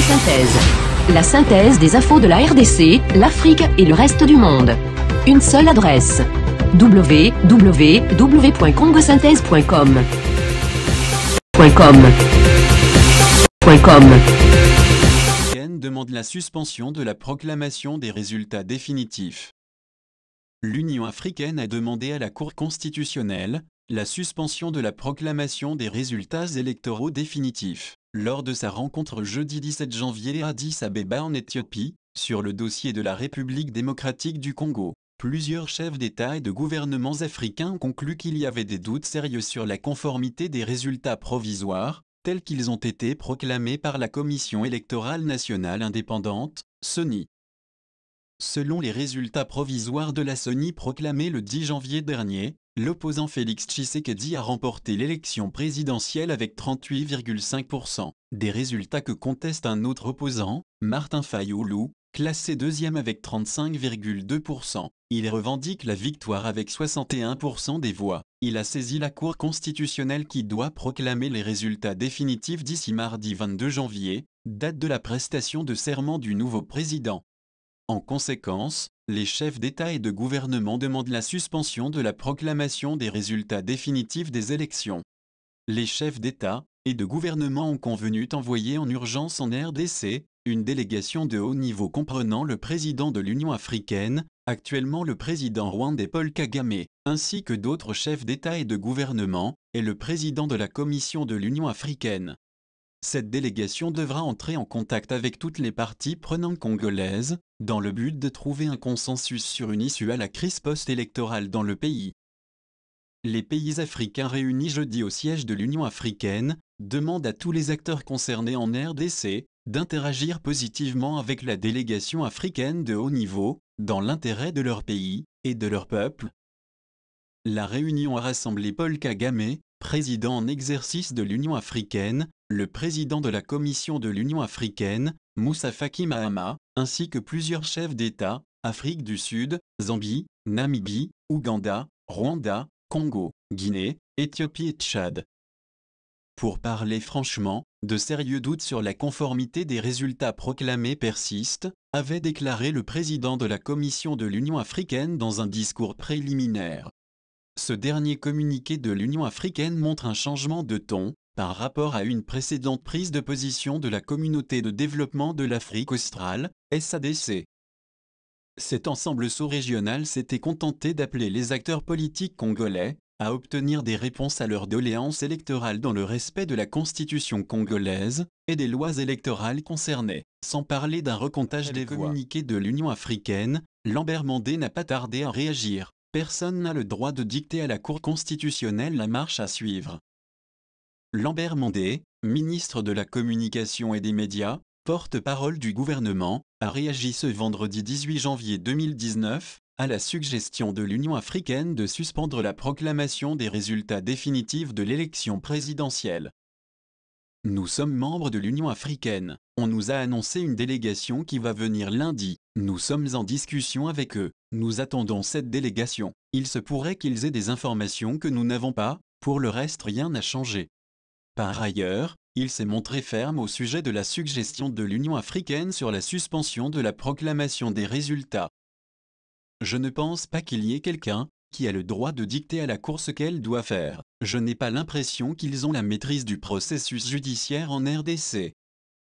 Synthèse. La synthèse des infos de la RDC, l'Afrique et le reste du monde. Une seule adresse. www.congosynthèse.com. Demande la suspension de la proclamation des résultats définitifs. L'Union africaine a demandé à la Cour constitutionnelle la suspension de la proclamation des résultats électoraux définitifs. Lors de sa rencontre jeudi 17 janvier à Addis Abeba en Éthiopie, sur le dossier de la République démocratique du Congo, plusieurs chefs d'État et de gouvernements africains ont conclu qu'il y avait des doutes sérieux sur la conformité des résultats provisoires, tels qu'ils ont été proclamés par la Commission électorale nationale indépendante, CENI. Selon les résultats provisoires de la CENI proclamés le 10 janvier dernier, l'opposant Félix Tshisekedi a remporté l'élection présidentielle avec 38,5%, des résultats que conteste un autre opposant, Martin Fayoulou, classé deuxième avec 35,2%. Il revendique la victoire avec 61% des voix. Il a saisi la Cour constitutionnelle qui doit proclamer les résultats définitifs d'ici mardi 22 janvier, date de la prestation de serment du nouveau président. En conséquence, les chefs d'État et de gouvernement demandent la suspension de la proclamation des résultats définitifs des élections. Les chefs d'État et de gouvernement ont convenu d'envoyer en urgence en RDC une délégation de haut niveau comprenant le président de l'Union africaine, actuellement le président rwandais Paul Kagame, ainsi que d'autres chefs d'État et de gouvernement, et le président de la Commission de l'Union africaine. Cette délégation devra entrer en contact avec toutes les parties prenantes congolaises, dans le but de trouver un consensus sur une issue à la crise post-électorale dans le pays. Les pays africains réunis jeudi au siège de l'Union africaine demandent à tous les acteurs concernés en RDC d'interagir positivement avec la délégation africaine de haut niveau, dans l'intérêt de leur pays et de leur peuple. La réunion a rassemblé Paul Kagame, président en exercice de l'Union africaine, le président de la Commission de l'Union africaine, Moussa Faki Mahamat, ainsi que plusieurs chefs d'État, Afrique du Sud, Zambie, Namibie, Ouganda, Rwanda, Congo, Guinée, Éthiopie et Tchad. Pour parler franchement, de sérieux doutes sur la conformité des résultats proclamés persistent, avait déclaré le président de la Commission de l'Union africaine dans un discours préliminaire. Ce dernier communiqué de l'Union africaine montre un changement de ton, par rapport à une précédente prise de position de la Communauté de développement de l'Afrique australe, SADC. Cet ensemble sous-régional s'était contenté d'appeler les acteurs politiques congolais à obtenir des réponses à leurs doléances électorales dans le respect de la constitution congolaise et des lois électorales concernées. Sans parler d'un recomptage des voix. Communiqué de l'Union africaine, Lambert Mandé n'a pas tardé à réagir. Personne n'a le droit de dicter à la Cour constitutionnelle la marche à suivre. Lambert Mandé, ministre de la Communication et des Médias, porte-parole du gouvernement, a réagi ce vendredi 18 janvier 2019 à la suggestion de l'Union africaine de suspendre la proclamation des résultats définitifs de l'élection présidentielle. Nous sommes membres de l'Union africaine. On nous a annoncé une délégation qui va venir lundi. Nous sommes en discussion avec eux. Nous attendons cette délégation. Il se pourrait qu'ils aient des informations que nous n'avons pas. Pour le reste, rien n'a changé. Par ailleurs, il s'est montré ferme au sujet de la suggestion de l'Union africaine sur la suspension de la proclamation des résultats. Je ne pense pas qu'il y ait quelqu'un qui a le droit de dicter à la Cour ce qu'elle doit faire. Je n'ai pas l'impression qu'ils ont la maîtrise du processus judiciaire en RDC.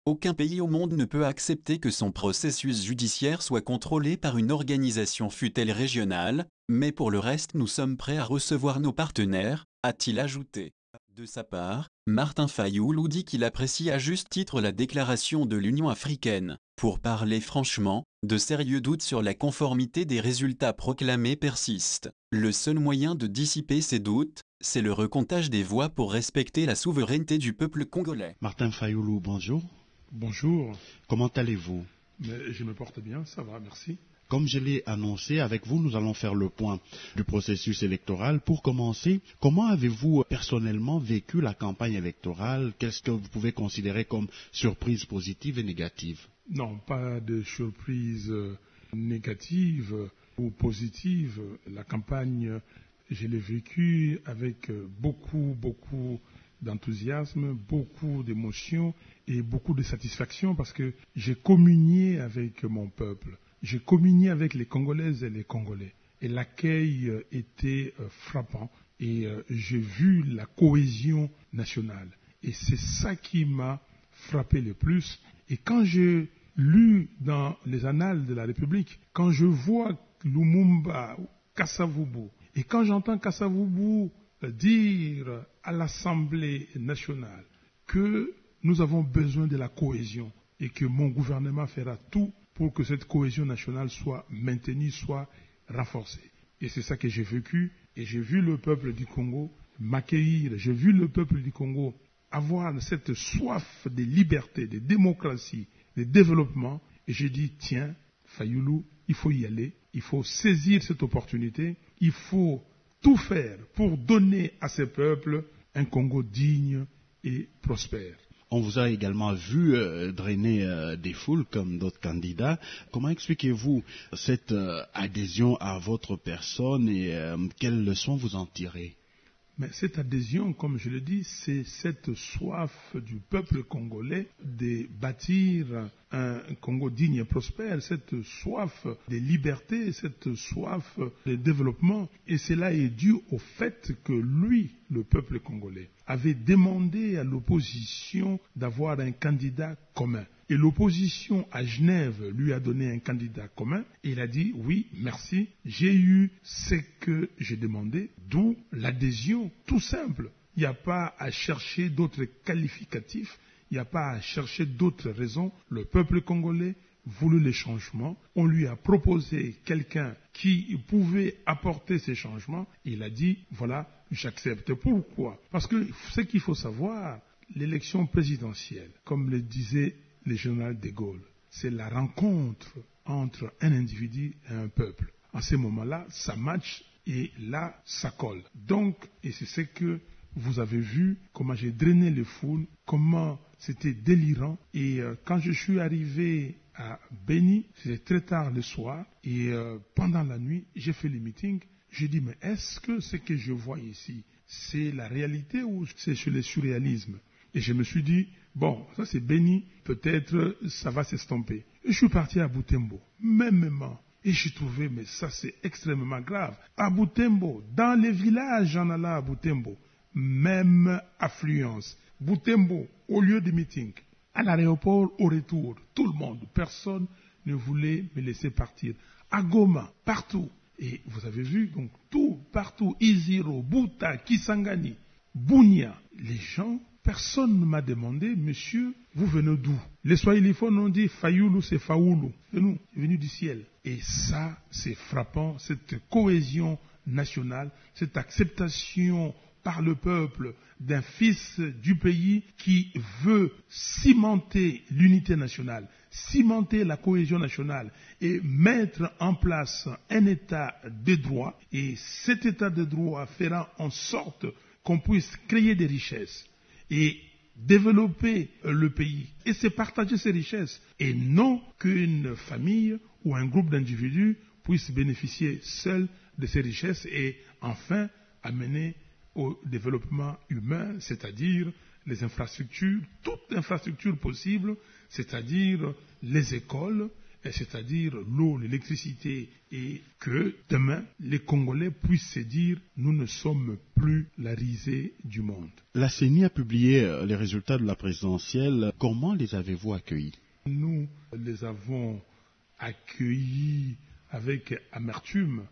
Aucun pays au monde ne peut accepter que son processus judiciaire soit contrôlé par une organisation fût-elle régionale, mais pour le reste nous sommes prêts à recevoir nos partenaires, a-t-il ajouté. De sa part, Martin Fayoulou dit qu'il apprécie à juste titre la déclaration de l'Union africaine. Pour parler franchement, de sérieux doutes sur la conformité des résultats proclamés persistent. Le seul moyen de dissiper ces doutes, c'est le recomptage des voix pour respecter la souveraineté du peuple congolais. Martin Fayoulou, bonjour. Bonjour. Comment allez-vous? Je me porte bien, ça va, merci. Comme je l'ai annoncé, avec vous, nous allons faire le point du processus électoral. Pour commencer, comment avez-vous personnellement vécu la campagne électorale? Qu'est-ce que vous pouvez considérer comme surprise positive et négative? Non, pas de surprise négative ou positive. La campagne, je l'ai vécue avec beaucoup d'enthousiasme, beaucoup d'émotions et beaucoup de satisfaction parce que j'ai communié avec mon peuple. J'ai communié avec les Congolaises et les Congolais. Et l'accueil était frappant. Et j'ai vu la cohésion nationale. Et c'est ça qui m'a frappé le plus. Et quand j'ai lu dans les annales de la République, quand je vois Lumumba, Kasavubu, et quand j'entends Kasavubu dire à l'Assemblée nationale que nous avons besoin de la cohésion et que mon gouvernement fera tout pour que cette cohésion nationale soit maintenue, soit renforcée. Et c'est ça que j'ai vécu. Et j'ai vu le peuple du Congo m'accueillir. J'ai vu le peuple du Congo avoir cette soif de liberté, de démocratie, de développement. Et j'ai dit, tiens, Fayulu, il faut y aller. Il faut saisir cette opportunité. Il faut tout faire pour donner à ces peuples un Congo digne et prospère. On vous a également vu drainer des foules comme d'autres candidats. Comment expliquez-vous cette adhésion à votre personne et quelles leçons vous en tirez? Mais cette adhésion, comme je le dis, c'est cette soif du peuple congolais de bâtir un Congo digne et prospère, cette soif de liberté, cette soif de développement. Et cela est dû au fait que lui, le peuple congolais, avait demandé à l'opposition d'avoir un candidat commun. Et l'opposition à Genève lui a donné un candidat commun et il a dit oui, merci, j'ai eu ce que j'ai demandé, d'où l'adhésion, tout simple. Il n'y a pas à chercher d'autres qualificatifs, il n'y a pas à chercher d'autres raisons. Le peuple congolais voulait les changements, on lui a proposé quelqu'un qui pouvait apporter ces changements, et il a dit voilà, j'accepte. Pourquoi? Parce que ce qu'il faut savoir, l'élection présidentielle, comme le disait le général de Gaulle, c'est la rencontre entre un individu et un peuple. En ce moment-là, ça match et là, ça colle. Donc, et c'est ce que vous avez vu, comment j'ai drainé les foules, comment c'était délirant. Et quand je suis arrivé à Beni, c'était très tard le soir, et pendant la nuit, j'ai fait le meeting. J'ai dit, mais est-ce que ce que je vois ici, c'est la réalité ou c'est sur le surréalisme? Et je me suis dit, bon, ça c'est Beni, peut-être ça va s'estomper. Et je suis parti à Butembo, mêmement. Et j'ai trouvé, mais ça c'est extrêmement grave. À Butembo, dans les villages en allant à Butembo, même affluence. Butembo, au lieu de meeting, à l'aéroport, au retour, tout le monde, personne ne voulait me laisser partir. À Goma, partout. Et vous avez vu, donc tout, partout, Iziro, Buta, Kisangani, Bunia, les gens, personne ne m'a demandé, monsieur, vous venez d'où? Les Swahiliphones ont dit, Fayulu, c'est Faoulou, c'est nous, c'est venu du ciel. Et ça, c'est frappant, cette cohésion nationale, cette acceptation par le peuple d'un fils du pays qui veut cimenter l'unité nationale, cimenter la cohésion nationale et mettre en place un état de droit. Et cet état de droit fera en sorte qu'on puisse créer des richesses et développer le pays. Et c'est partager ces richesses et non qu'une famille ou un groupe d'individus puisse bénéficier seul de ces richesses et enfin amener au développement humain, c'est-à-dire les infrastructures, toutes infrastructures possibles, c'est-à-dire les écoles, c'est-à-dire l'eau, l'électricité, et que demain, les Congolais puissent se dire « nous ne sommes plus la risée du monde ». La CENI a publié les résultats de la présidentielle. Comment les avez-vous accueillis? Nous les avons accueillis avec amertume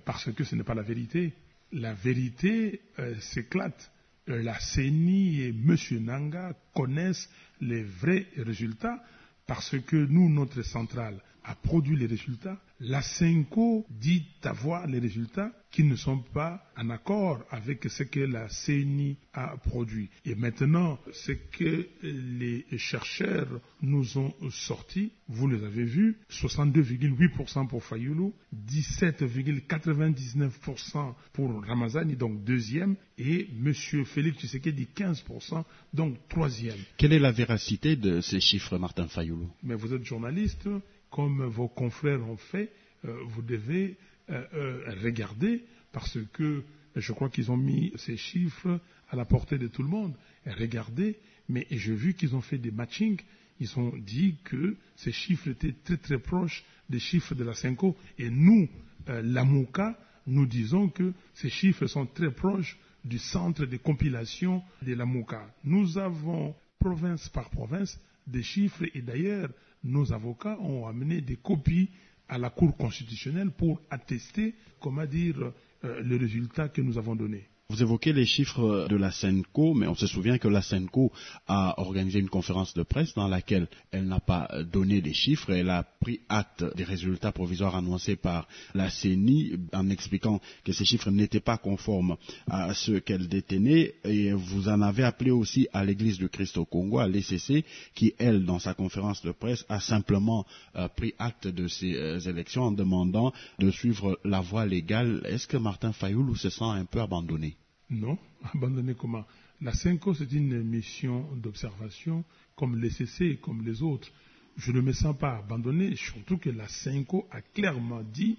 parce que ce n'est pas la vérité. La vérité s'éclate. La CENI et M. Nanga connaissent les vrais résultats parce que nous, notre centrale, a produit les résultats. La CENCO dit avoir les résultats qui ne sont pas en accord avec ce que la CENI a produit. Et maintenant, ce que les chercheurs nous ont sorti, vous les avez vus, 62,8% pour Fayulu, 17,99% pour Ramazani, donc deuxième, et M. Félix Tshisekedi, 15%, donc troisième. Quelle est la véracité de ces chiffres, Martin Fayulu? Mais vous êtes journaliste, comme vos confrères ont fait, vous devez regarder parce que je crois qu'ils ont mis ces chiffres à la portée de tout le monde. Et regardez, mais j'ai vu qu'ils ont fait des matchings. Ils ont dit que ces chiffres étaient très très proches des chiffres de la Senco. Et nous, la MOCA, nous disons que ces chiffres sont très proches du centre de compilation de la MOCA. Nous avons, province par province, des chiffres et d'ailleurs, nos avocats ont amené des copies à la Cour constitutionnelle pour attester, le résultat que nous avons donné. Vous évoquez les chiffres de la Senco, mais on se souvient que la Senco a organisé une conférence de presse dans laquelle elle n'a pas donné des chiffres. Elle a pris acte des résultats provisoires annoncés par la CENI en expliquant que ces chiffres n'étaient pas conformes à ceux qu'elle détenait. Et vous en avez appelé aussi à l'Église du Christ au Congo, à l'ECC, qui, elle, dans sa conférence de presse, a simplement pris acte de ces élections en demandant de suivre la voie légale. Est-ce que Martin Fayoulou se sent un peu abandonné? Non, abandonner comment? La Senco, c'est une mission d'observation comme l'ECC, comme les autres. Je ne me sens pas abandonné, surtout que la Senco a clairement dit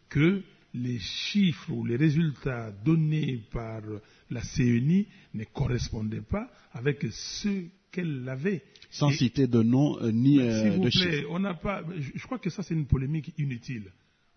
que les chiffres ou les résultats donnés par la CENI ne correspondaient pas avec ceux qu'elle avait. Sans citer de nom ni de chiffres. On n'a pas. Je crois que ça, c'est une polémique inutile.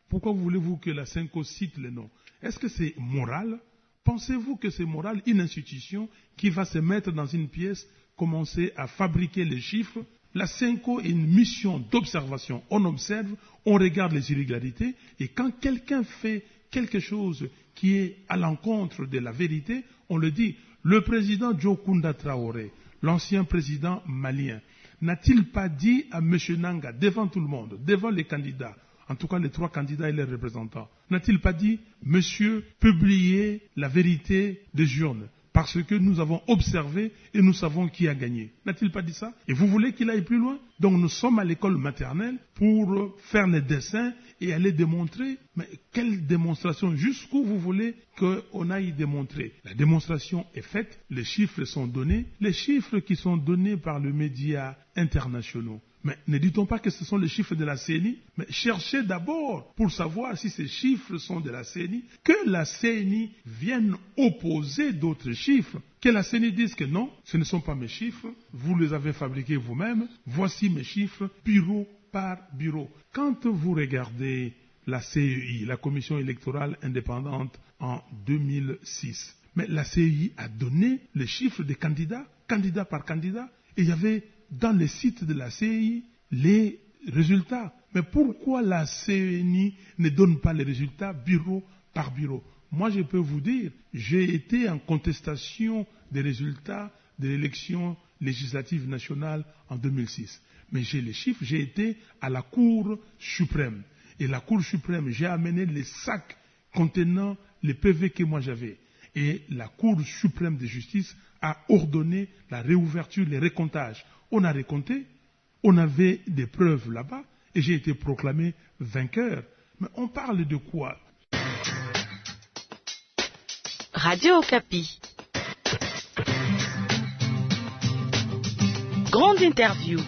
Pourquoi voulez-vous que la Senco cite les noms? Est-ce que c'est moral? Pensez-vous que c'est moral, une institution qui va se mettre dans une pièce, commencer à fabriquer les chiffres? La Senco est une mission d'observation. On observe, on regarde les irrégularités, et quand quelqu'un fait quelque chose qui est à l'encontre de la vérité, on le dit. Le président Djokunda Traoré, l'ancien président malien, n'a-t-il pas dit à M. Nanga, devant tout le monde, devant les candidats, en tout cas les 3 candidats et les représentants, n'a-t-il pas dit, monsieur, publiez la vérité des urnes, parce que nous avons observé et nous savons qui a gagné. N'a-t-il pas dit ça? Et vous voulez qu'il aille plus loin? Donc nous sommes à l'école maternelle pour faire les dessins et aller démontrer. Mais quelle démonstration? Jusqu'où vous voulez qu'on aille démontrer? La démonstration est faite, les chiffres sont donnés, les chiffres qui sont donnés par les médias internationaux. Mais ne dit-on pas que ce sont les chiffres de la CENI? Mais cherchez d'abord pour savoir si ces chiffres sont de la CENI, que la CENI vienne opposer d'autres chiffres, que la CENI dise que non, ce ne sont pas mes chiffres, vous les avez fabriqués vous-même, voici mes chiffres, bureau par bureau. Quand vous regardez la CEI, la Commission électorale indépendante en 2006, mais la CEI a donné les chiffres des candidats, candidat par candidat, et il y avait dans les sites de la CEI les résultats. Mais pourquoi la CENI ne donne pas les résultats bureau par bureau? Moi, je peux vous dire, j'ai été en contestation des résultats de l'élection législative nationale en 2006. Mais j'ai les chiffres, j'ai été à la Cour suprême. Et la Cour suprême, j'ai amené les sacs contenant les PV que moi j'avais. Et la Cour suprême de justice a ordonné la réouverture, les recomptages. On a recompté, on avait des preuves là-bas, et j'ai été proclamé vainqueur. Mais on parle de quoi? Radio Okapi. Grande interview.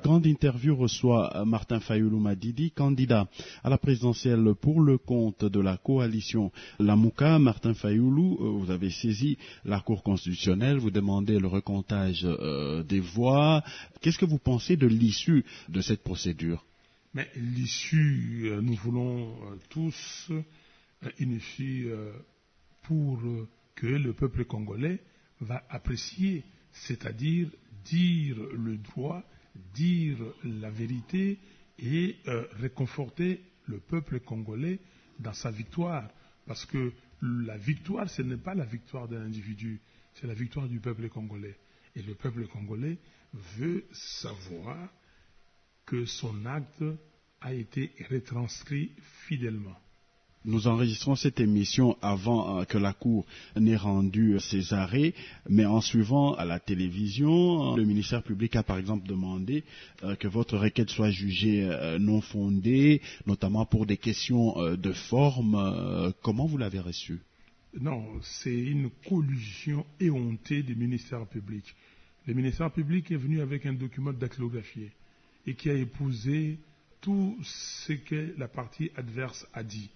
Grande interview reçoit Martin Fayoulou Madidi, candidat à la présidentielle pour le compte de la coalition Lamouka. Martin Fayoulou, vous avez saisi la Cour constitutionnelle, vous demandez le recomptage des voix. Qu'est-ce que vous pensez de l'issue de cette procédure? Mais l'issue, nous voulons tous une issue pour que le peuple congolais va apprécier, c'est-à-dire dire le droit, dire la vérité et réconforter le peuple congolais dans sa victoire. Parce que la victoire, ce n'est pas la victoire d'un individu, c'est la victoire du peuple congolais. Et le peuple congolais veut savoir que son acte a été retranscrit fidèlement. Nous enregistrons cette émission avant que la Cour n'ait rendu ses arrêts, mais en suivant à la télévision, le ministère public a par exemple demandé que votre requête soit jugée non fondée, notamment pour des questions de forme. Comment vous l'avez reçue? Non, c'est une collusion éhontée du ministère public. Le ministère public est venu avec un document dactylographié et qui a épousé tout ce que la partie adverse a dit.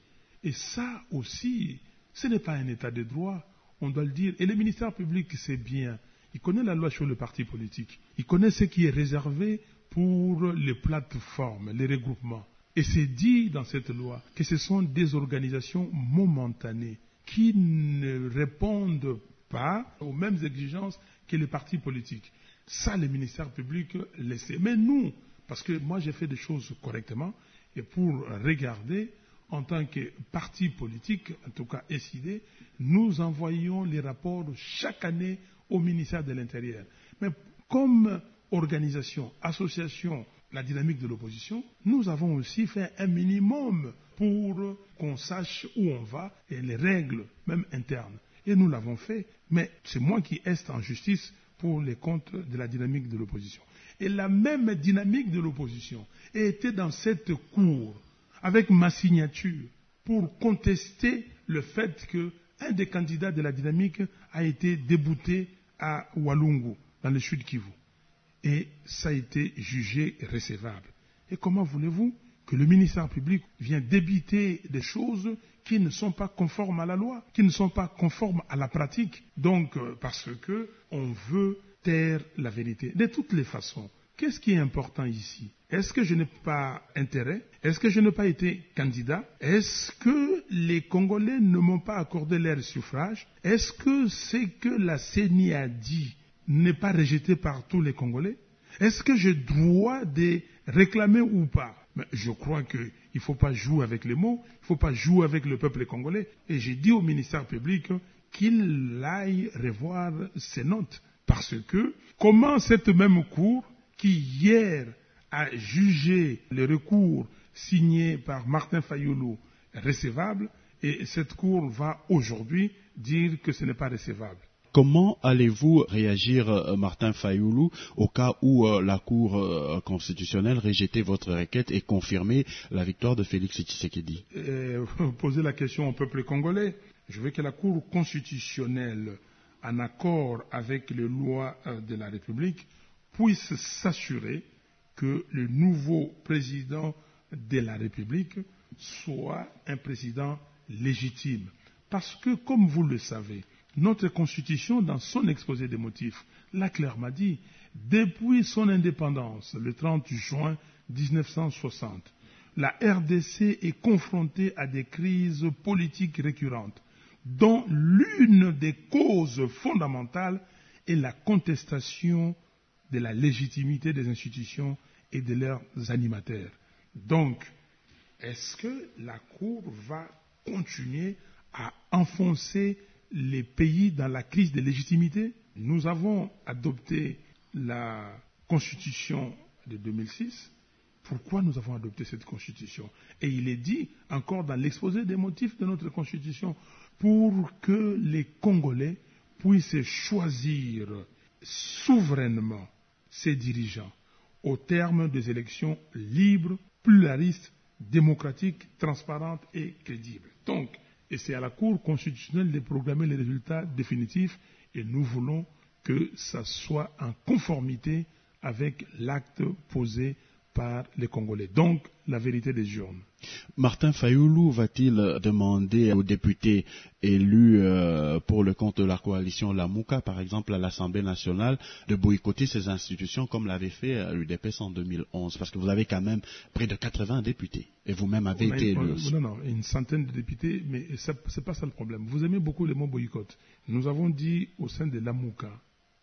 Et ça aussi, ce n'est pas un état de droit, on doit le dire. Et le ministère public sait bien, il connaît la loi sur le parti politique, il connaît ce qui est réservé pour les plateformes, les regroupements. Et c'est dit dans cette loi que ce sont des organisations momentanées qui ne répondent pas aux mêmes exigences que les partis politiques. Ça, le ministère public le sait. Mais nous, parce que moi j'ai fait des choses correctement, et pour regarder, en tant que parti politique, en tout cas SID, nous envoyons les rapports chaque année au ministère de l'Intérieur. Mais comme organisation, association, la dynamique de l'opposition, nous avons aussi fait un minimum pour qu'on sache où on va et les règles, même internes. Et nous l'avons fait, mais c'est moi qui est en justice pour les comptes de la dynamique de l'opposition. Et la même dynamique de l'opposition était dans cette cour, avec ma signature, pour contester le fait qu'un des candidats de la dynamique a été débouté à Walungu, dans le sud Kivu. Et ça a été jugé recevable. Et comment voulez-vous que le ministère public vienne débiter des choses qui ne sont pas conformes à la loi, qui ne sont pas conformes à la pratique? Donc, parce qu'on veut taire la vérité. De toutes les façons, qu'est-ce qui est important ici? Est-ce que je n'ai pas intérêt? Est-ce que je n'ai pas été candidat? Est-ce que les Congolais ne m'ont pas accordé leur suffrage? Est-ce que ce que la CENI a dit n'est pas rejeté par tous les Congolais? Est-ce que je dois des réclamer ou pas? Mais je crois qu'il ne faut pas jouer avec les mots, il ne faut pas jouer avec le peuple congolais. Et j'ai dit au ministère public qu'il aille revoir ses notes. Parce que comment cette même cour qui hier a jugé le recours signé par Martin Fayoulou recevable, et cette cour va aujourd'hui dire que ce n'est pas recevable. Comment allez-vous réagir, Martin Fayoulou, au cas où la Cour constitutionnelle rejetait votre requête et confirmait la victoire de Félix Tshisekedi? Posez la question au peuple congolais. Je veux que la Cour constitutionnelle, en accord avec les lois de la République, puisse s'assurer que le nouveau président de la République soit un président légitime. Parce que, comme vous le savez, notre Constitution, dans son exposé des motifs, l'a clairement dit, depuis son indépendance, le 30 juin 1960, la RDC est confrontée à des crises politiques récurrentes, dont l'une des causes fondamentales est la contestation de la légitimité des institutions et de leurs animateurs. Donc, est-ce que la Cour va continuer à enfoncer les pays dans la crise de légitimité? Nous avons adopté la Constitution de 2006. Pourquoi nous avons adopté cette Constitution? Et il est dit encore dans l'exposé des motifs de notre Constitution, pour que les Congolais puissent choisir souverainement ses dirigeants au terme des élections libres, pluralistes, démocratiques, transparentes et crédibles. Donc, et c'est à la Cour constitutionnelle de programmer les résultats définitifs, et nous voulons que ça soit en conformité avec l'acte posé par les Congolais. Donc, la vérité des urnes. Martin Fayoulou va-t-il demander aux députés élus pour le compte de la coalition Lamuka, par exemple à l'Assemblée nationale, de boycotter ces institutions comme l'avait fait l'UDPS en 2011? Parce que vous avez quand même près de 80 députés et vous-même avez été élu aussi. Non, une centaine de députés, mais ce n'est pas ça le problème. Vous aimez beaucoup le mot boycott. Nous avons dit au sein de Lamuka,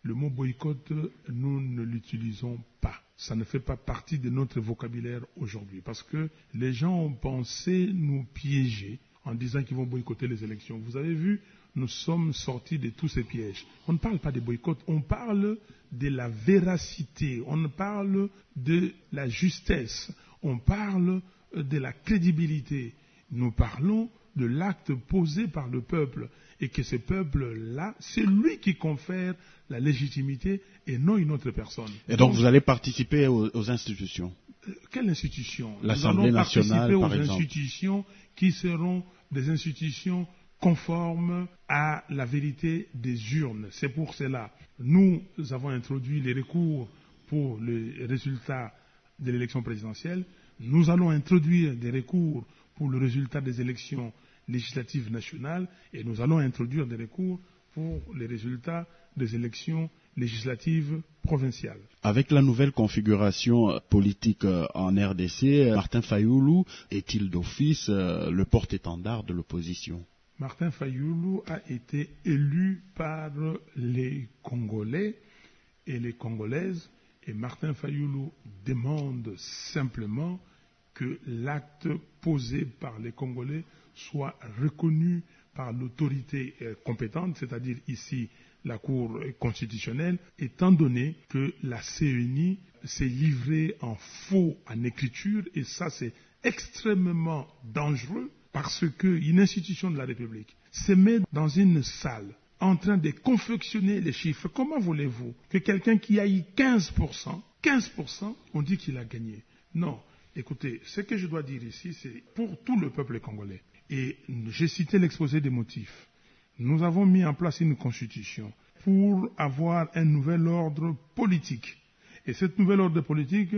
le mot boycott, nous ne l'utilisons pas. Ça ne fait pas partie de notre vocabulaire aujourd'hui, parce que les gens ont pensé nous piéger en disant qu'ils vont boycotter les élections. Vous avez vu, nous sommes sortis de tous ces pièges. On ne parle pas de boycott, on parle de la véracité, on parle de la justesse, on parle de la crédibilité. Nous parlons de l'acte posé par le peuple, et que ce peuple-là, c'est lui qui confère la légitimité et non une autre personne. Et donc vous allez participer aux institutions? Quelle institution? L'Assemblée nationale, par exemple. Nous allons participer aux institutions qui seront des institutions conformes à la vérité des urnes. C'est pour cela. Nous avons introduit les recours pour les résultats de l'élection présidentielle. Nous allons introduire des recours pour le résultat des élections législatives nationales et nous allons introduire des recours pour les résultats des élections législatives provinciales. Avec la nouvelle configuration politique en RDC, Martin Fayoulou est-il d'office le porte-étendard de l'opposition? Martin Fayoulou a été élu par les Congolais et les Congolaises, et Martin Fayoulou demande simplement que l'acte posé par les Congolais soit reconnu par l'autorité compétente, c'est-à-dire ici la Cour constitutionnelle, étant donné que la CENI s'est livrée en faux en écriture, et ça c'est extrêmement dangereux, parce qu'une institution de la République se met dans une salle en train de confectionner les chiffres. Comment voulez-vous que quelqu'un qui a eu 15%, on dit qu'il a gagné? Non. Écoutez, ce que je dois dire ici, c'est pour tout le peuple congolais. Et j'ai cité l'exposé des motifs. Nous avons mis en place une constitution pour avoir un nouvel ordre politique. Et cet nouvel ordre politique,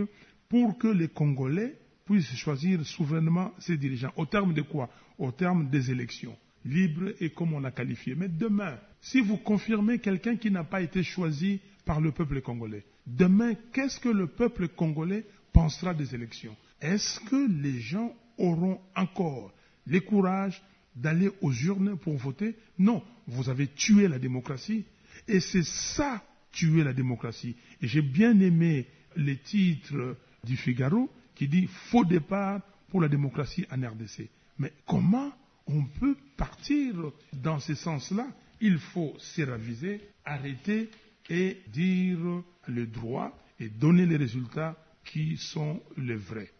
pour que les Congolais puissent choisir souverainement ses dirigeants. Au terme de quoi? Au terme des élections. Libres et comme on l'a qualifié. Mais demain, si vous confirmez quelqu'un qui n'a pas été choisi par le peuple congolais, demain, qu'est-ce que le peuple congolais pensera des élections? Est-ce que les gens auront encore le courage d'aller aux urnes pour voter? Non, vous avez tué la démocratie. Et c'est ça, tuer la démocratie. Et j'ai bien aimé les titres du Figaro qui dit « Faux départ pour la démocratie en RDC ». Mais comment on peut partir dans ce sens-là? Il faut se raviser, arrêter et dire le droit et donner les résultats qui sont les vrais.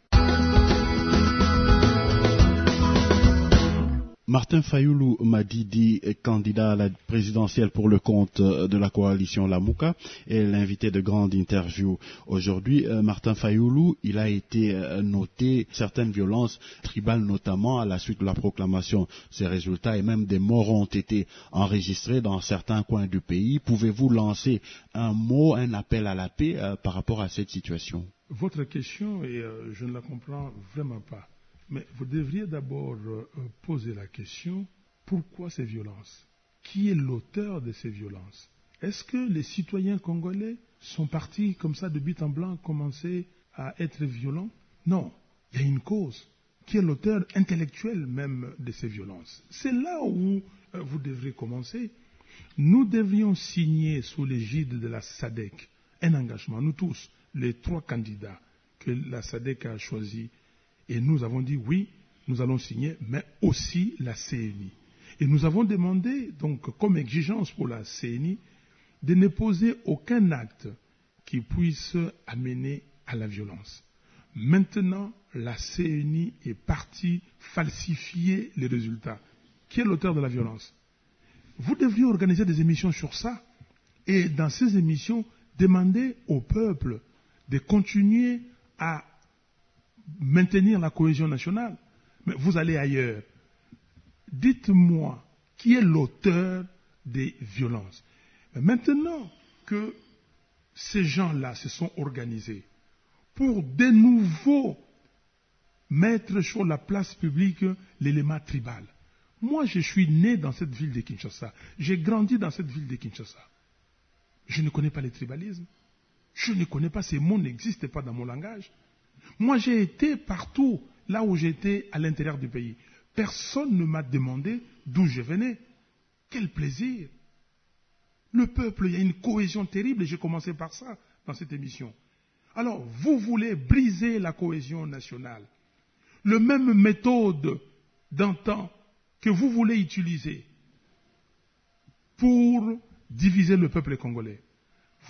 Martin Fayoulou Madidi, candidat à la présidentielle pour le compte de la coalition Lamouka, est l'invité de grande interview aujourd'hui. Martin Fayoulou, il a été noté certaines violences tribales, notamment à la suite de la proclamation de ces résultats, et même des morts ont été enregistrés dans certains coins du pays. Pouvez-vous lancer un mot, un appel à la paix par rapport à cette situation? Votre question, et je ne la comprends vraiment pas. Mais vous devriez d'abord poser la question, pourquoi ces violences? Qui est l'auteur de ces violences? Est-ce que les citoyens congolais sont partis comme ça de but en blanc, commencer à être violents? Non, il y a une cause, qui est l'auteur intellectuel même de ces violences. C'est là où vous devrez commencer. Nous devions signer sous l'égide de la SADC un engagement, nous tous, les 3 candidats que la SADC a choisis. Et nous avons dit oui, nous allons signer, mais aussi la CENI. Et nous avons demandé, donc, comme exigence pour la CENI, de ne poser aucun acte qui puisse amener à la violence. Maintenant, la CENI est partie falsifier les résultats. Qui est l'auteur de la violence? Vous devriez organiser des émissions sur ça. Et dans ces émissions, demander au peuple de continuer à maintenir la cohésion nationale. Mais vous allez ailleurs. Dites-moi, qui est l'auteur des violences? Mais maintenant que ces gens-là se sont organisés pour de nouveau mettre sur la place publique l'élément tribal. Moi, je suis né dans cette ville de Kinshasa. J'ai grandi dans cette ville de Kinshasa. Je ne connais pas les tribalismes. Je ne connais pas, ces mots n'existent pas dans mon langage. Moi, j'ai été partout, là où j'étais à l'intérieur du pays. Personne ne m'a demandé d'où je venais. Quel plaisir! Le peuple, il y a une cohésion terrible, et j'ai commencé par ça dans cette émission. Alors, vous voulez briser la cohésion nationale. Le même méthode d'antan que vous voulez utiliser pour diviser le peuple congolais.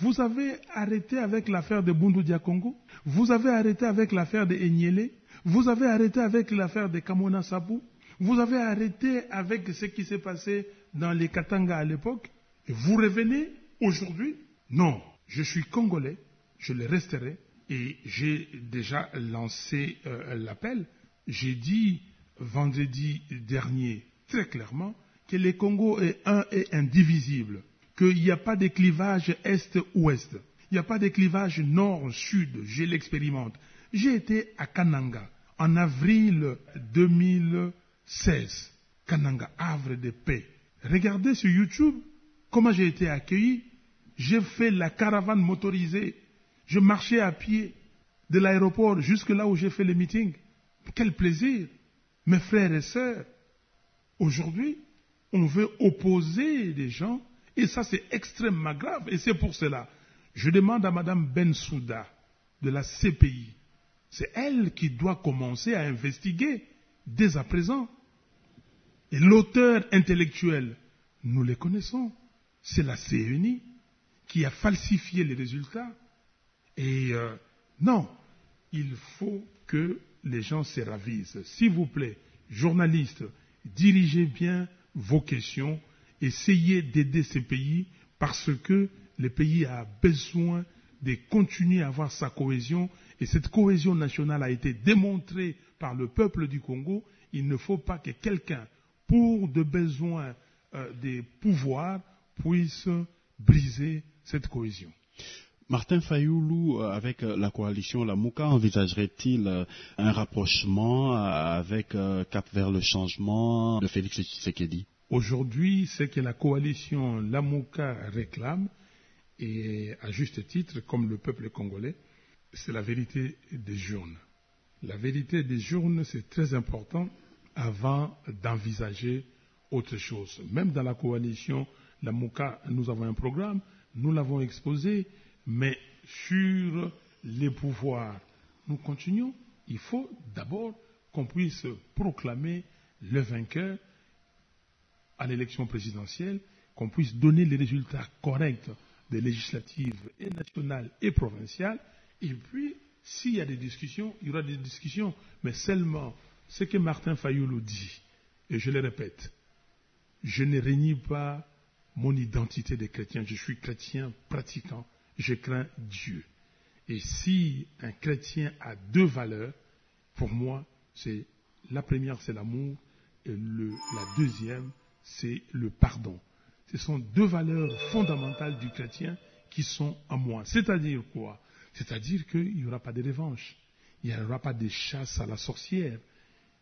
Vous avez arrêté avec l'affaire de Bundu Dia Congo, vous avez arrêté avec l'affaire de Enyele, vous avez arrêté avec l'affaire de Kamona Sabou, vous avez arrêté avec ce qui s'est passé dans les Katanga à l'époque, et vous revenez aujourd'hui? Non, je suis congolais, je le resterai, et j'ai déjà lancé l'appel. J'ai dit vendredi dernier très clairement que le Congo est un et indivisible. Qu'il n'y a pas de clivage est-ouest, il n'y a pas de clivage nord-sud, je l'expérimente. J'ai été à Kananga en avril 2016. Kananga, havre de paix. Regardez sur YouTube comment j'ai été accueilli. J'ai fait la caravane motorisée. Je marchais à pied de l'aéroport jusque là où j'ai fait le meeting. Quel plaisir! Mes frères et sœurs, aujourd'hui, on veut opposer des gens, et ça c'est extrêmement grave. Et c'est pour cela, je demande à Mme Bensouda de la CPI, c'est elle qui doit commencer à investiguer dès à présent. Et l'auteur intellectuel, nous les connaissons, c'est la CENI qui a falsifié les résultats. Et non, il faut que les gens se ravisent. S'il vous plaît, journalistes, dirigez bien vos questions, essayez d'aider ces pays parce que le pays a besoin de continuer à avoir sa cohésion et cette cohésion nationale a été démontrée par le peuple du Congo. Il ne faut pas que quelqu'un, pour des besoins des pouvoirs, puisse briser cette cohésion. Martin Fayoulou, avec la coalition Lamuka, envisagerait-il un rapprochement avec Cap vers le changement de Félix Tshisekedi? Aujourd'hui, ce que la coalition Lamuka réclame, et à juste titre, comme le peuple congolais, c'est la vérité des urnes. La vérité des urnes, c'est très important avant d'envisager autre chose. Même dans la coalition Lamuka, nous avons un programme, nous l'avons exposé, mais sur les pouvoirs, nous continuons. Il faut d'abord qu'on puisse proclamer le vainqueur à l'élection présidentielle, qu'on puisse donner les résultats corrects des législatives et nationales et provinciales. Et puis, s'il y a des discussions, il y aura des discussions. Mais seulement, ce que Martin Fayoulou dit, et je le répète, je ne renie pas mon identité de chrétien. Je suis chrétien pratiquant. Je crains Dieu. Et si un chrétien a deux valeurs, pour moi, c'est la première, c'est l'amour, et la deuxième, c'est le pardon. Ce sont deux valeurs fondamentales du chrétien qui sont en moi. C'est-à-dire quoi? C'est-à-dire qu'il n'y aura pas de revanche. Il n'y aura pas de chasse à la sorcière.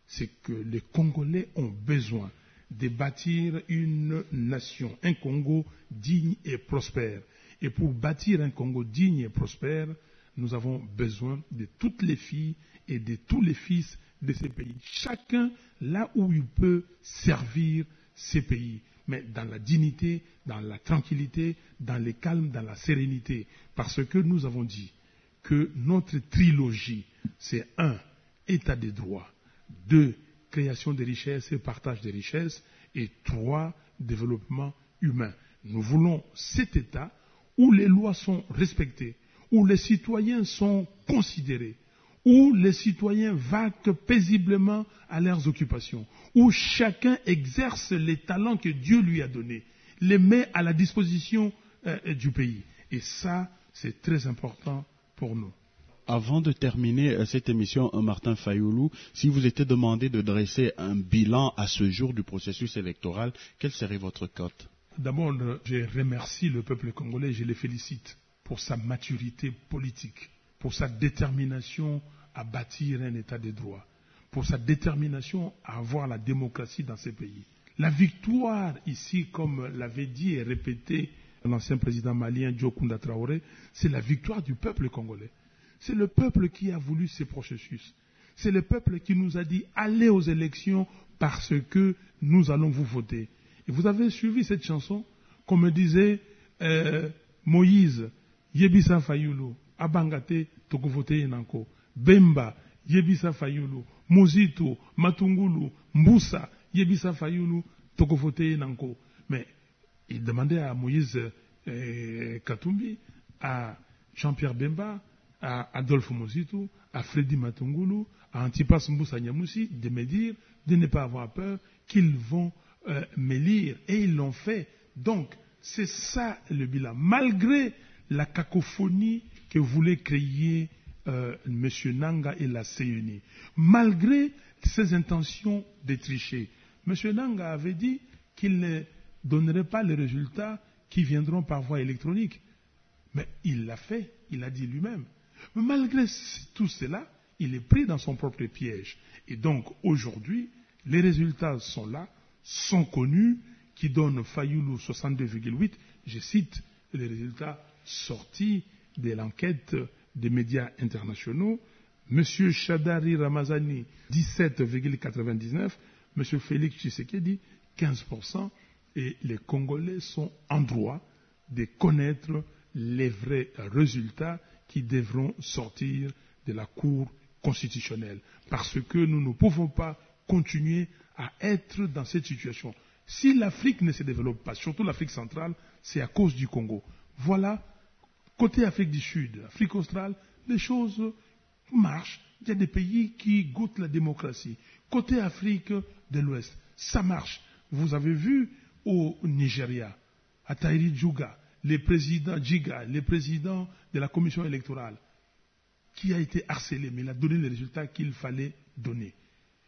C'est que les Congolais ont besoin de bâtir une nation, un Congo digne et prospère. Et pour bâtir un Congo digne et prospère, nous avons besoin de toutes les filles et de tous les fils de ces pays. Chacun là où il peut servir ces pays, mais dans la dignité, dans la tranquillité, dans le calme, dans la sérénité. Parce que nous avons dit que notre trilogie, c'est 1, état des droits, 2, création des richesses et partage des richesses, et 3, développement humain. Nous voulons cet état où les lois sont respectées, où les citoyens sont considérés, où les citoyens vaquent paisiblement à leurs occupations, où chacun exerce les talents que Dieu lui a donnés, les met à la disposition du pays. Et ça, c'est très important pour nous. Avant de terminer cette émission, Martin Fayoulou, si vous était demandé de dresser un bilan à ce jour du processus électoral, quelle serait votre cote? D'abord, je remercie le peuple congolais, je le félicite pour sa maturité politique, pour sa détermination à bâtir un état de droit, pour sa détermination à avoir la démocratie dans ces pays. La victoire ici, comme l'avait dit et répété l'ancien président malien Diokounda Traoré, c'est la victoire du peuple congolais. C'est le peuple qui a voulu ces processus. C'est le peuple qui nous a dit allez aux élections parce que nous allons vous voter. Et vous avez suivi cette chanson, comme me disait Moïse, Yebisa Fayoulou, Abangate, Tokovote Yenanko, Bemba, Yebisa Fayoulou, Mozito, Matungulu, Mboussa, Yebisa Fayoulou, Tokovote Yenanko. Mais il demandait à Moïse Katumbi, à Jean-Pierre Bemba, à Adolphe Mozito, à Freddy Matungulu, à Antipas Mboussa Nyamoussi, de me dire de ne pas avoir peur qu'ils vont m'élire. Et ils l'ont fait. Donc, c'est ça le bilan. Malgré la cacophonie que voulait créer M. Nanga et la CENI, malgré ses intentions de tricher, M. Nanga avait dit qu'il ne donnerait pas les résultats qui viendront par voie électronique. Mais il l'a fait, il l'a dit lui-même. Mais malgré tout cela, il est pris dans son propre piège. Et donc, aujourd'hui, les résultats sont là. sont connus, qui donnent Fayoulou 62,8. Je cite les résultats sortis de l'enquête des médias internationaux. Monsieur Shadari Ramazani, 17,99. Monsieur Félix Tshisekedi, 15%. Et les Congolais sont en droit de connaître les vrais résultats qui devront sortir de la Cour constitutionnelle. Parce que nous ne pouvons pas continuer à être dans cette situation. Si l'Afrique ne se développe pas, surtout l'Afrique centrale, c'est à cause du Congo. Voilà, côté Afrique du Sud, Afrique australe, les choses marchent. Il y a des pays qui goûtent la démocratie. Côté Afrique de l'Ouest, ça marche. Vous avez vu au Nigeria, à Tahiri Djouga, le président de la commission électorale, qui a été harcelé, mais il a donné les résultats qu'il fallait donner.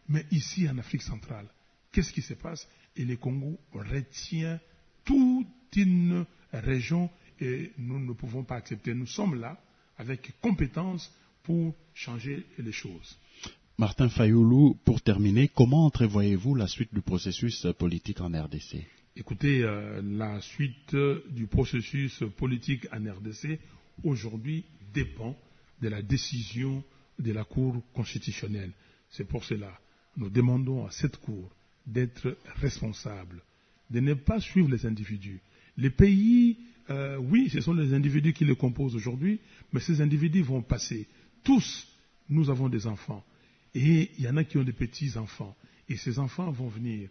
Mais ici, en Afrique centrale, qu'est-ce qui se passe? Et le Congo retient toute une région et nous ne pouvons pas accepter. Nous sommes là avec compétence pour changer les choses. Martin Fayoulou, pour terminer, comment entrevoyez-vous la suite du processus politique en RDC? Écoutez, la suite du processus politique en RDC aujourd'hui dépend de la décision de la Cour constitutionnelle. C'est pour cela nous demandons à cette Cour d'être responsable, de ne pas suivre les individus. Les pays, oui, ce sont les individus qui les composent aujourd'hui, mais ces individus vont passer. Tous, nous avons des enfants. Et il y en a qui ont des petits-enfants. Et ces enfants vont venir.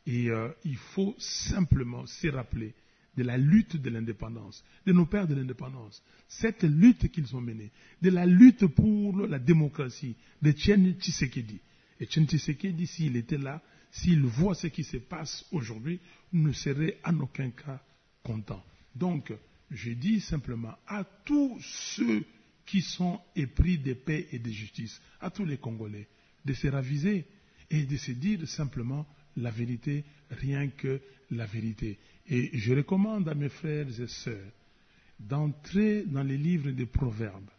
Et il faut simplement se rappeler de la lutte de l'indépendance, de nos pères de l'indépendance. Cette lutte qu'ils ont menée, de la lutte pour la démocratie, de Etienne Tshisekedi. Et Etienne Tshisekedi, s'il était là, s'il voit ce qui se passe aujourd'hui, ne serait en aucun cas content. Donc, je dis simplement à tous ceux qui sont épris de paix et de justice, à tous les Congolais, de se raviser et de se dire simplement la vérité, rien que la vérité. Et je recommande à mes frères et sœurs d'entrer dans les livres des proverbes,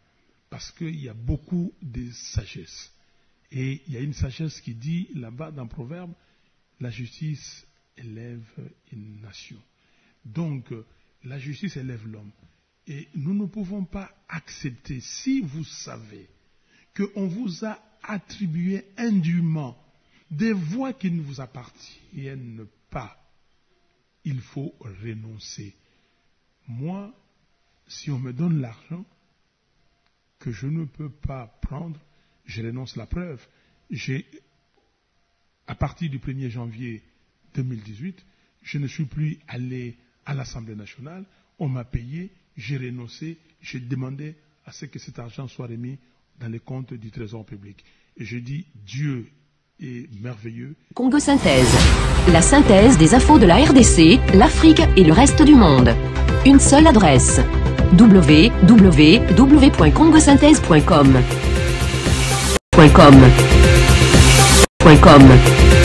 parce qu'il y a beaucoup de sagesse. Et il y a une sagesse qui dit là-bas dans Proverbe, la justice élève une nation. Donc, la justice élève l'homme. Et nous ne pouvons pas accepter, si vous savez qu'on vous a attribué indûment des voix qui ne vous appartiennent pas, il faut renoncer. Moi, si on me donne l'argent que je ne peux pas prendre, je renonce. La preuve. À partir du 1er janvier 2018, je ne suis plus allé à l'Assemblée nationale, on m'a payé, j'ai renoncé, j'ai demandé à ce que cet argent soit remis dans les comptes du Trésor public. Et je dis, Dieu est merveilleux. Congo Synthèse. La synthèse des infos de la RDC, l'Afrique et le reste du monde. Une seule adresse. www.congosynthèse.com.